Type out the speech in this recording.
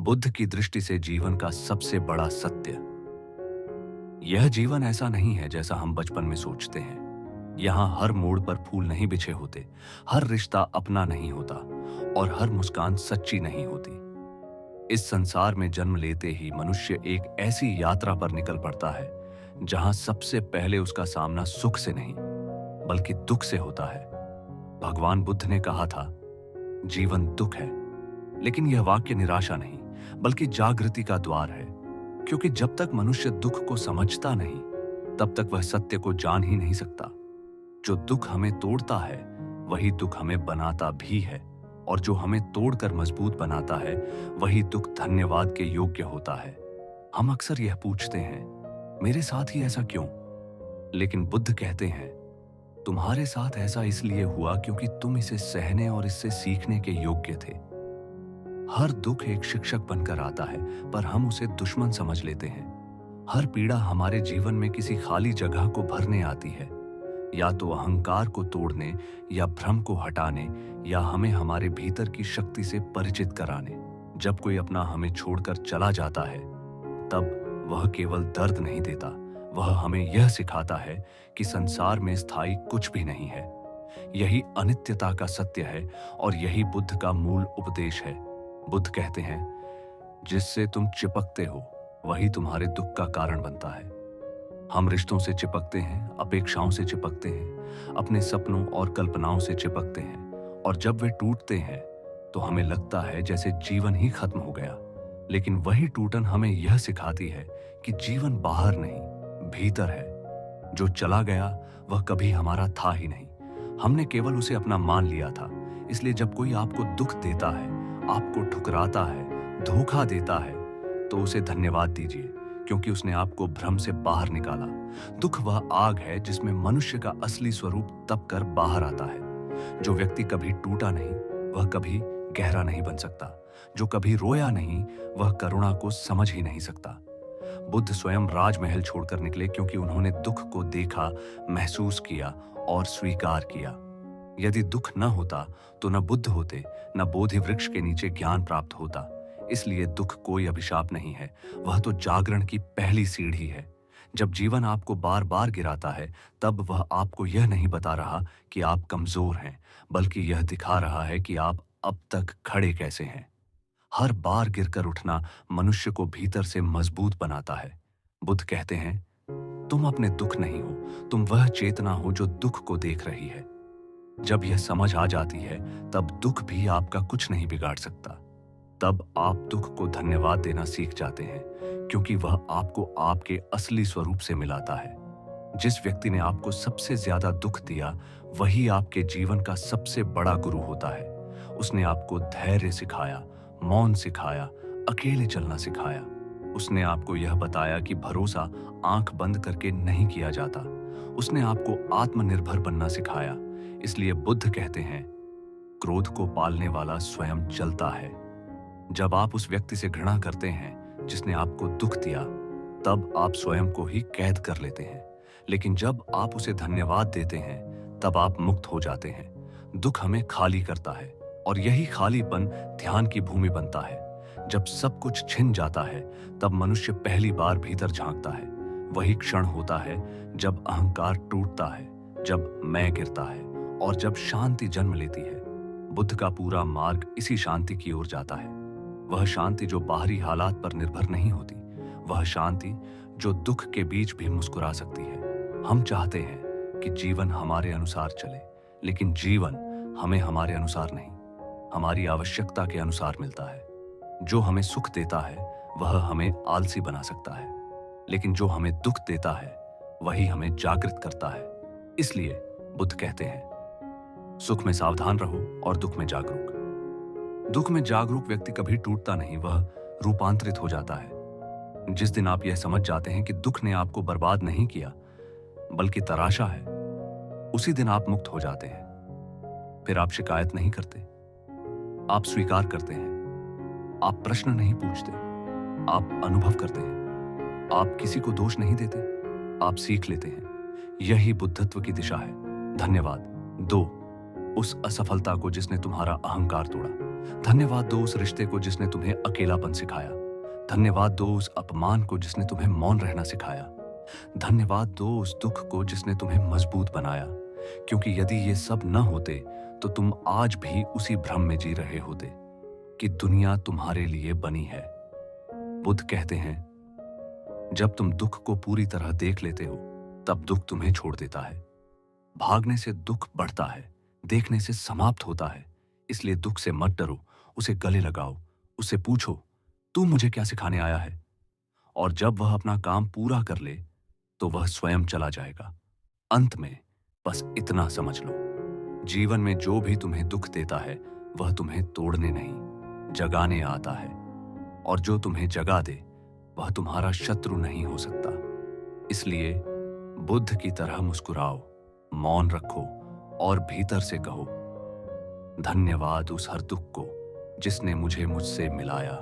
बुद्ध की दृष्टि से जीवन का सबसे बड़ा सत्य। यह जीवन ऐसा नहीं है जैसा हम बचपन में सोचते हैं। यहाँ हर मोड़ पर फूल नहीं बिछे होते, हर रिश्ता अपना नहीं होता और हर मुस्कान सच्ची नहीं होती। इस संसार में जन्म लेते ही मनुष्य एक ऐसी यात्रा पर निकल पड़ता है जहां सबसे पहले उसका सामना सुख से नहीं बल्कि दुख से होता है। भगवान बुद्ध ने कहा था, जीवन दुख है, लेकिन यह वाक्य निराशा नहीं बल्कि जागृति का द्वार है, क्योंकि जब तक मनुष्य दुख को समझता नहीं तब तक वह सत्य को जान ही नहीं सकता। जो दुख हमें तोड़ता है वही दुख हमें बनाता भी है, और जो हमें तोड़कर मजबूत बनाता है वही दुख धन्यवाद के योग्य होता है। हम अक्सर यह पूछते हैं, मेरे साथ ही ऐसा क्यों? लेकिन बुद्ध कहते हैं, तुम्हारे साथ ऐसा इसलिए हुआ क्योंकि तुम इसे सहने और इससे सीखने के योग्य थे। हर दुख एक शिक्षक बनकर आता है, पर हम उसे दुश्मन समझ लेते हैं। हर पीड़ा हमारे जीवन में किसी खाली जगह को भरने आती है, या तो अहंकार को तोड़ने, या भ्रम को हटाने, या हमें हमारे भीतर की शक्ति से परिचित कराने। जब कोई अपना हमें छोड़कर चला जाता है तब वह केवल दर्द नहीं देता, वह हमें यह सिखाता है कि संसार में स्थायी कुछ भी नहीं है। यही अनित्यता का सत्य है और यही बुद्ध का मूल उपदेश है। बुद्ध कहते हैं, जिससे तुम चिपकते हो वही तुम्हारे दुख का कारण बनता है। हम रिश्तों से चिपकते हैं, अपेक्षाओं से चिपकते हैं, अपने सपनों और कल्पनाओं से चिपकते हैं, और जब वे टूटते हैं तो हमें लगता है जैसे जीवन ही खत्म हो गया। लेकिन वही टूटन हमें यह सिखाती है कि जीवन बाहर नहीं, भीतर है। जो चला गया वह कभी हमारा था ही नहीं, हमने केवल उसे अपना मान लिया था। इसलिए जब कोई आपको दुख देता है, आपको ठुकराता है, धोखा देता है, तो उसे धन्यवाद दीजिए, क्योंकि उसने आपको भ्रम से बाहर निकाला। दुख वह आग है जिसमें मनुष्य का असली स्वरूप तप कर बाहर आता है। जो व्यक्ति कभी टूटा नहीं वह कभी गहरा नहीं बन सकता। जो कभी रोया नहीं वह करुणा को समझ ही नहीं सकता। बुद्ध स्वयं राजमहल छोड़कर निकले क्योंकि उन्होंने दुख को देखा, महसूस किया और स्वीकार किया। यदि दुख न होता तो न बुद्ध होते, न बोधि वृक्ष के नीचे ज्ञान प्राप्त होता। इसलिए दुख कोई अभिशाप नहीं है, वह तो जागरण की पहली सीढ़ी है। जब जीवन आपको बार बार गिराता है तब वह आपको यह नहीं बता रहा कि आप कमजोर हैं, बल्कि यह दिखा रहा है कि आप अब तक खड़े कैसे हैं। हर बार गिरकर उठना मनुष्य को भीतर से मजबूत बनाता है। बुद्ध कहते हैं, तुम अपने दुख नहीं हो, तुम वह चेतना हो जो दुख को देख रही है। जब यह समझ आ जाती है तब दुख भी आपका कुछ नहीं बिगाड़ सकता। तब आप दुख को धन्यवाद देना सीख जाते हैं, क्योंकि वह आपको आपके असली स्वरूप से मिलाता है। जिस व्यक्ति ने आपको सबसे ज्यादा दुख दिया वही आपके जीवन का सबसे बड़ा गुरु होता है। उसने आपको धैर्य सिखाया, मौन सिखाया, अकेले चलना सिखाया। उसने आपको यह बताया कि भरोसा आंख बंद करके नहीं किया जाता। उसने आपको आत्मनिर्भर बनना सिखाया। इसलिए बुद्ध कहते हैं, क्रोध को पालने वाला स्वयं जलता है। जब आप उस व्यक्ति से घृणा करते हैं जिसने आपको दुख दिया, तब आप स्वयं को ही कैद कर लेते हैं। लेकिन जब आप उसे धन्यवाद देते हैं तब आप मुक्त हो जाते हैं। दुख हमें खाली करता है, और यही खालीपन ध्यान की भूमि बनता है। जब सब कुछ छिन जाता है तब मनुष्य पहली बार भीतर झांकता है। वही क्षण होता है जब अहंकार टूटता है, जब मैं गिरता है, और जब शांति जन्म लेती है। बुद्ध का पूरा मार्ग इसी शांति की ओर जाता है। वह शांति जो बाहरी हालात पर निर्भर नहीं होती, वह शांति जो दुख के बीच भी मुस्कुरा सकती है। हम चाहते हैं कि जीवन हमारे अनुसार चले, लेकिन जीवन हमें हमारे अनुसार नहीं, हमारी आवश्यकता के अनुसार मिलता है। जो हमें सुख देता है वह हमें आलसी बना सकता है, लेकिन जो हमें दुख देता है वही हमें जागृत करता है। इसलिए बुद्ध कहते हैं, सुख में सावधान रहो और दुख में जागरूक। दुख में जागरूक व्यक्ति कभी टूटता नहीं, वह रूपांतरित हो जाता है। जिस दिन आप यह समझ जाते हैं कि दुख ने आपको बर्बाद नहीं किया बल्कि तराशा है, उसी दिन आप मुक्त हो जाते हैं। फिर आप शिकायत नहीं करते, आप स्वीकार करते हैं। आप प्रश्न नहीं पूछते, आप अनुभव करते हैं। आप किसी को दोष नहीं देते, आप सीख लेते हैं। यही बुद्धत्व की दिशा है। धन्यवाद दो उस असफलता को जिसने तुम्हारा अहंकार तोड़ा, धन्यवाद दो उस रिश्ते को जिसने तुम्हें अकेलापन सिखाया। धन्यवाद दो उस अपमान को जिसने तुम्हें मौन रहना सिखाया। धन्यवाद दो उस दुख को जिसने तुम्हें मजबूत बनाया, क्योंकि यदि ये सब न होते तो तुम आज भी उसी भ्रम में जी रहे होते कि दुनिया तुम्हारे लिए बनी है। बुद्ध कहते हैं, जब तुम दुख को पूरी तरह देख लेते हो तब दुख तुम्हें छोड़ देता है। भागने से दुख बढ़ता है, देखने से समाप्त होता है। इसलिए दुख से मत डरो, उसे गले लगाओ, उससे पूछो, तू मुझे क्या सिखाने आया है? और जब वह अपना काम पूरा कर ले तो वह स्वयं चला जाएगा। अंत में बस इतना समझ लो, जीवन में जो भी तुम्हें दुख देता है वह तुम्हें तोड़ने नहीं, जगाने आता है। और जो तुम्हें जगा दे वह तुम्हारा शत्रु नहीं हो सकता। इसलिए बुद्ध की तरह मुस्कुराओ, मौन रखो और भीतर से कहो, धन्यवाद उस हर दुख को जिसने मुझे मुझसे मिलाया।